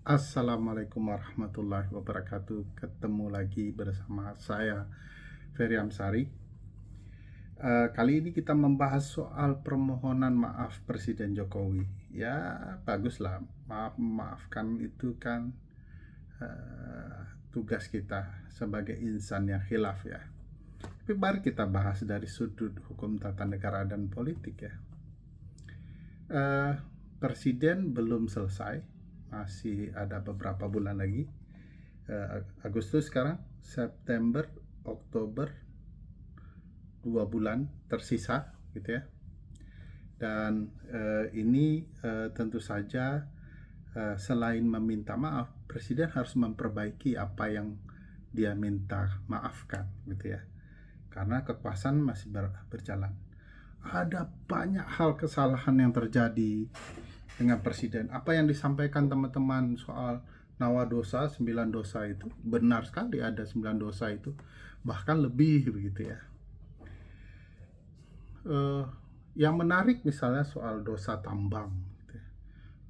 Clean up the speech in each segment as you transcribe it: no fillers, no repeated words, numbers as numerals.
Assalamualaikum warahmatullahi wabarakatuh. Ketemu lagi bersama saya Ferry Amsari. Kali ini kita membahas soal permohonan maaf Presiden Jokowi. Ya, baguslah. Maafkan itu kan tugas kita sebagai insan yang khilaf ya. Tapi mari kita bahas dari sudut hukum tata negara dan politik ya. Eh, Presiden belum selesai, masih ada beberapa bulan lagi. Agustus sekarang, September, Oktober, 2 bulan tersisa gitu ya. Dan ini tentu saja selain meminta maaf, Presiden harus memperbaiki apa yang dia minta maafkan gitu ya. Karena kekuasaan masih berjalan. Ada banyak hal kesalahan yang terjadi dengan Presiden. Apa yang disampaikan teman-teman soal nawa dosa, 9 dosa itu benar sekali, ada 9 dosa itu, bahkan lebih begitu ya. Yang menarik misalnya soal dosa tambang gitu ya.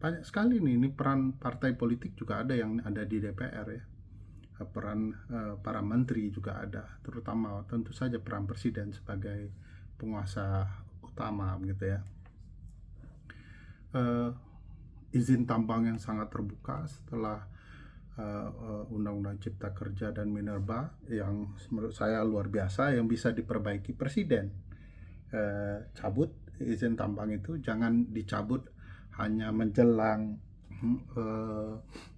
Banyak sekali nih, ini peran partai politik juga ada yang ada di DPR ya. Peran para menteri juga ada, terutama tentu saja peran Presiden sebagai penguasa utama gitu ya. Izin tambang yang sangat terbuka setelah Undang-Undang Cipta Kerja dan Minerba yang menurut saya luar biasa, yang bisa diperbaiki Presiden. Cabut izin tambang itu jangan dicabut hanya menjelang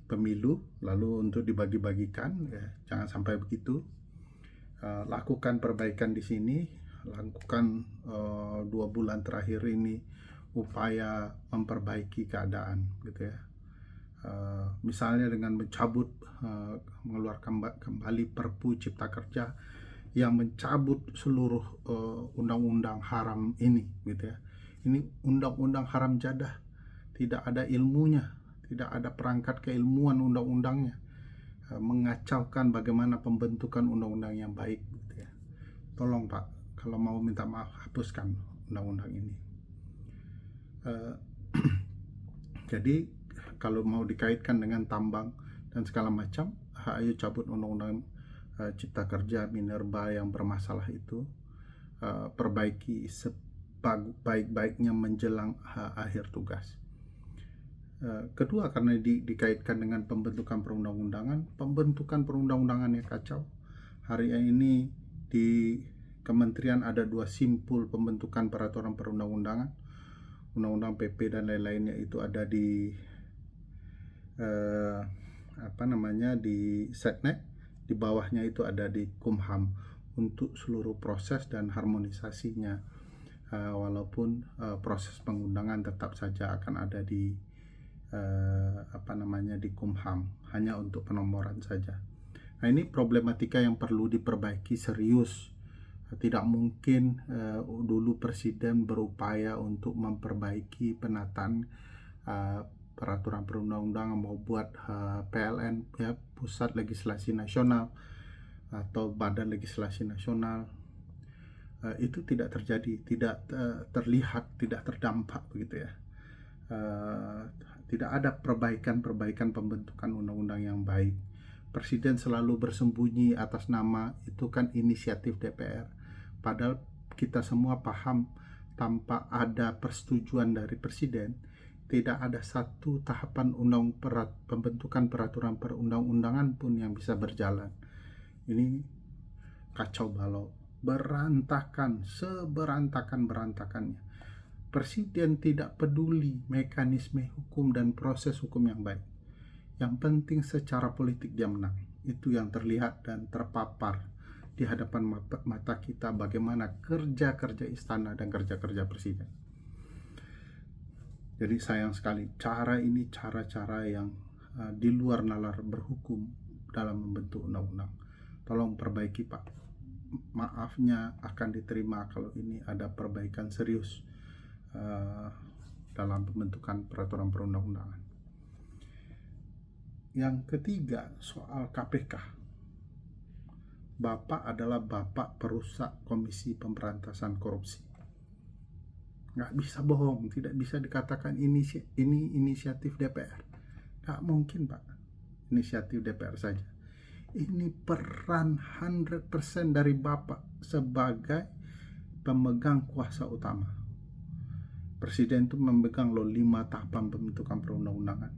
pemilu lalu untuk dibagi-bagikan ya, jangan sampai begitu. Lakukan perbaikan di sini, lakukan 2 bulan terakhir ini upaya memperbaiki keadaan gitu ya. Misalnya dengan mencabut, mengeluarkan kembali Perpu Cipta Kerja yang mencabut seluruh undang-undang haram ini gitu ya. Ini undang-undang haram jadah, tidak ada ilmunya, tidak ada perangkat keilmuan undang-undangnya, mengacaukan bagaimana pembentukan undang-undang yang baik gitu ya. Tolong Pak, kalau mau minta maaf hapuskan undang-undang ini. Jadi kalau mau dikaitkan dengan tambang dan segala macam, ayo cabut undang-undang Cipta Kerja, Minerba yang bermasalah itu, perbaiki sebaik-baiknya menjelang akhir tugas. Kedua, karena dikaitkan dengan pembentukan perundang-undangannya kacau. Hari ini di kementerian ada 2 simpul pembentukan peraturan perundang-undangan, undang-undang PP dan lain-lainnya itu ada di di Setnek, di bawahnya itu ada di Kumham untuk seluruh proses dan harmonisasinya. Walaupun proses pengundangan tetap saja akan ada di di Kumham, hanya untuk penomoran saja. Nah, ini problematika yang perlu diperbaiki serius. Tidak mungkin dulu Presiden berupaya untuk memperbaiki penataan peraturan perundang-undangan, mau buat PLN ya, Pusat Legislasi Nasional atau Badan Legislasi Nasional, itu tidak terjadi, tidak terlihat, tidak terdampak begitu ya. Tidak ada perbaikan pembentukan undang-undang yang baik. Presiden selalu bersembunyi atas nama itu kan inisiatif DPR, padahal kita semua paham tanpa ada persetujuan dari Presiden tidak ada satu tahapan pembentukan peraturan perundang-undangan pun yang bisa berjalan. Ini kacau balau, berantakan, seberantakan-berantakannya. Presiden tidak peduli mekanisme hukum dan proses hukum yang baik. Yang penting secara politik dia menang. Itu yang terlihat dan terpapar di hadapan mata kita, bagaimana kerja-kerja istana dan kerja-kerja Presiden. Jadi sayang sekali, cara ini cara-cara yang di luar nalar berhukum dalam membentuk undang-undang. Tolong perbaiki Pak. Maafnya akan diterima kalau ini ada perbaikan serius dalam pembentukan peraturan perundang-undangan. Yang ketiga, soal KPK. Bapak adalah bapak perusak Komisi Pemberantasan Korupsi. Nggak bisa bohong, tidak bisa dikatakan ini inisiatif DPR, Nggak mungkin Pak, inisiatif DPR saja. Ini peran 100% dari Bapak sebagai pemegang kuasa utama. Presiden itu memegang 5 tahapan pembentukan perundang-undangan.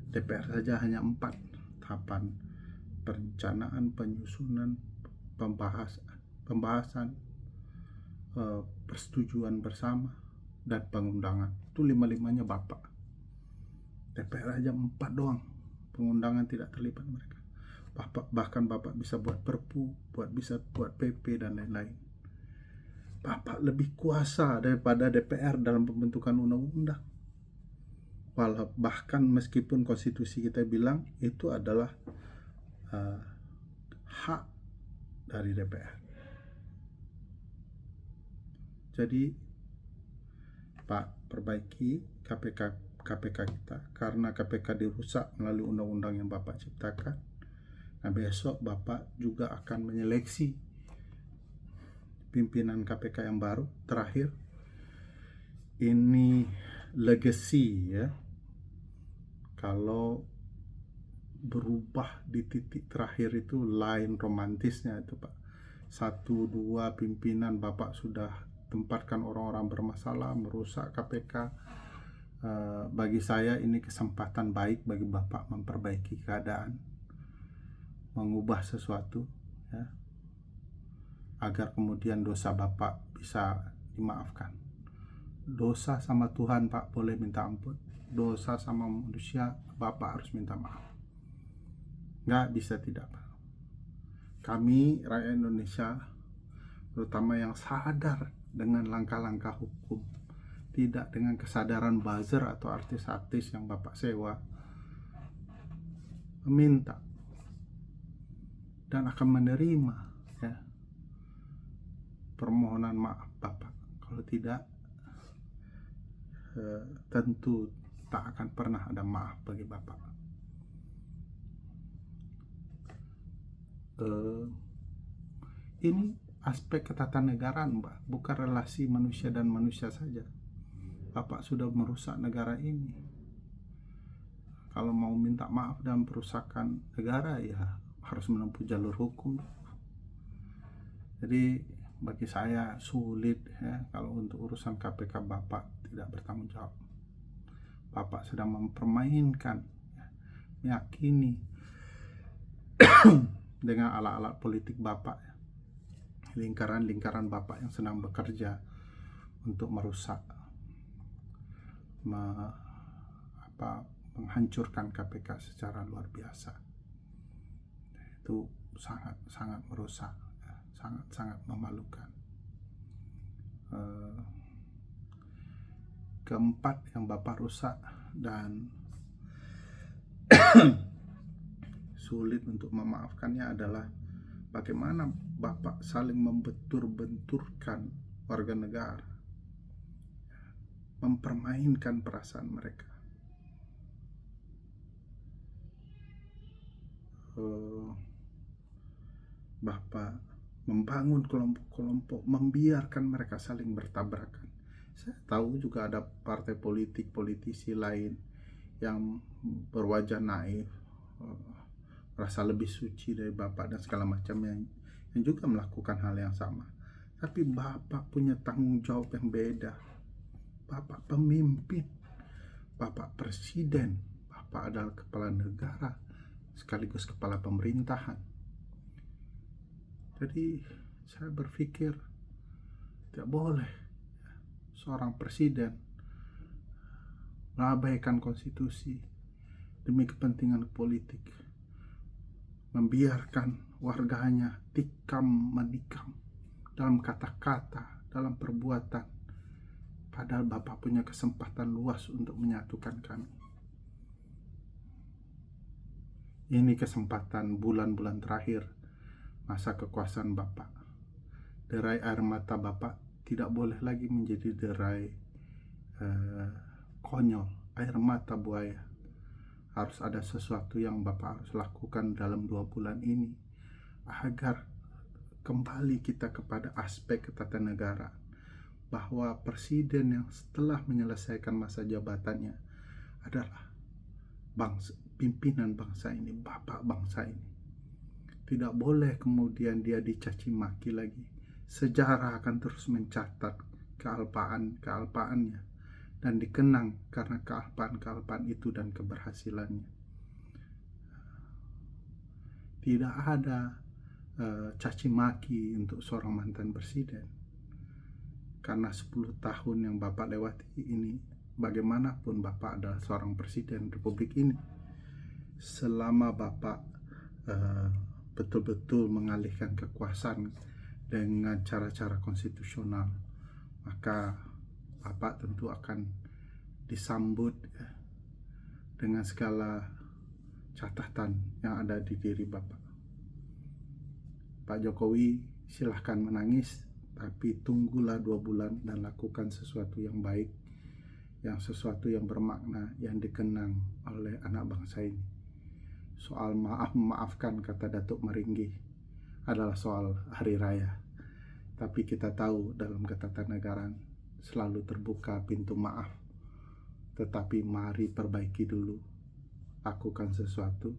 DPR saja hanya 4 tahapan: perencanaan, penyusunan, pembahasan, persetujuan bersama, dan pengundangan. Itu 5-5-nya Bapak. DPR aja 4 doang, pengundangan tidak terlibat mereka. Bahkan Bapak bisa buat perpu, bisa buat PP dan lain-lain. Bapak lebih kuasa daripada DPR dalam pembentukan undang-undang. Bahkan meskipun konstitusi kita bilang itu adalah hak dari DPR. Jadi Pak, perbaiki KPK kita, karena KPK dirusak melalui undang-undang yang Bapak ciptakan. Nah, besok Bapak juga akan menyeleksi pimpinan KPK yang baru. Terakhir, ini legacy ya. Kalau berubah di titik terakhir itu lain romantisnya itu Pak. 1-2 pimpinan Bapak sudah tempatkan orang-orang bermasalah, merusak KPK. Bagi saya ini kesempatan baik bagi Bapak memperbaiki keadaan, mengubah sesuatu ya, agar kemudian dosa Bapak bisa dimaafkan. Dosa sama Tuhan Pak boleh minta ampun, dosa sama manusia Bapak harus minta maaf. Nggak bisa tidak Pak. Kami rakyat Indonesia, terutama yang sadar dengan langkah-langkah hukum, tidak dengan kesadaran buzzer atau artis-artis yang Bapak sewa, meminta dan akan menerima ya permohonan maaf Bapak. Kalau tidak, tentu tak akan pernah ada maaf bagi Bapak. Ini aspek ketatanegaraan Mbak, bukan relasi manusia dan manusia saja. Bapak sudah merusak negara ini. Kalau mau minta maaf dalam perusakan negara ya harus menempuh jalur hukum. Jadi bagi saya sulit ya kalau untuk urusan KPK Bapak tidak bertanggung jawab. Bapak sedang mempermainkan, meyakini dengan alat-alat politik Bapak, lingkaran-lingkaran Bapak yang sedang bekerja untuk merusak, menghancurkan KPK secara luar biasa. Itu sangat merusak, sangat memalukan. Keempat yang Bapak rusak dan sulit untuk memaafkannya adalah bagaimana Bapak saling membentur-benturkan warga negara, mempermainkan perasaan mereka. Bapak membangun kelompok-kelompok, membiarkan mereka saling bertabrakan. Saya tahu juga ada partai politik, politisi lain yang berwajah naif, merasa lebih suci dari Bapak dan segala macam, yang juga melakukan hal yang sama. Tapi Bapak punya tanggung jawab yang beda. Bapak pemimpin, Bapak presiden, Bapak adalah kepala negara sekaligus kepala pemerintahan. Jadi saya berpikir tidak boleh seorang presiden mengabaikan konstitusi demi kepentingan politik, membiarkan warganya tikam menikam dalam kata-kata, dalam perbuatan, padahal Bapak punya kesempatan luas untuk menyatukan kami. Ini kesempatan bulan-bulan terakhir masa kekuasaan Bapak. Derai air mata Bapak tidak boleh lagi menjadi derai konyol, air mata buaya. Harus ada sesuatu yang Bapak harus lakukan dalam 2 bulan ini agar kembali kita kepada aspek ketatanegaraan, bahwa presiden yang setelah menyelesaikan masa jabatannya adalah pimpinan bangsa ini, bapak bangsa ini. Tidak boleh kemudian dia dicaci maki lagi. Sejarah akan terus mencatat kealpaannya dan dikenang karena kealpaan itu dan keberhasilannya. Tidak ada caci maki untuk seorang mantan presiden, karena 10 tahun yang Bapak lewati ini, bagaimanapun Bapak adalah seorang presiden Republik ini. Selama Bapak betul-betul mengalihkan kekuasaan dengan cara-cara konstitusional, maka Bapak tentu akan disambut dengan segala catatan yang ada di diri Bapak. Pak Jokowi, silahkan menangis, tapi tunggulah 2 bulan dan lakukan sesuatu yang baik, sesuatu yang bermakna, yang dikenang oleh anak bangsa ini. Soal memaafkan, kata Datuk Maringgi, adalah soal hari raya. Tapi kita tahu dalam ketatanegaraan selalu terbuka pintu maaf. Tetapi mari perbaiki dulu, lakukan sesuatu,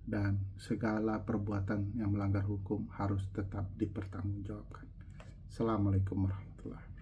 dan segala perbuatan yang melanggar hukum harus tetap dipertanggungjawabkan. Assalamualaikum warahmatullahi wabarakatuh.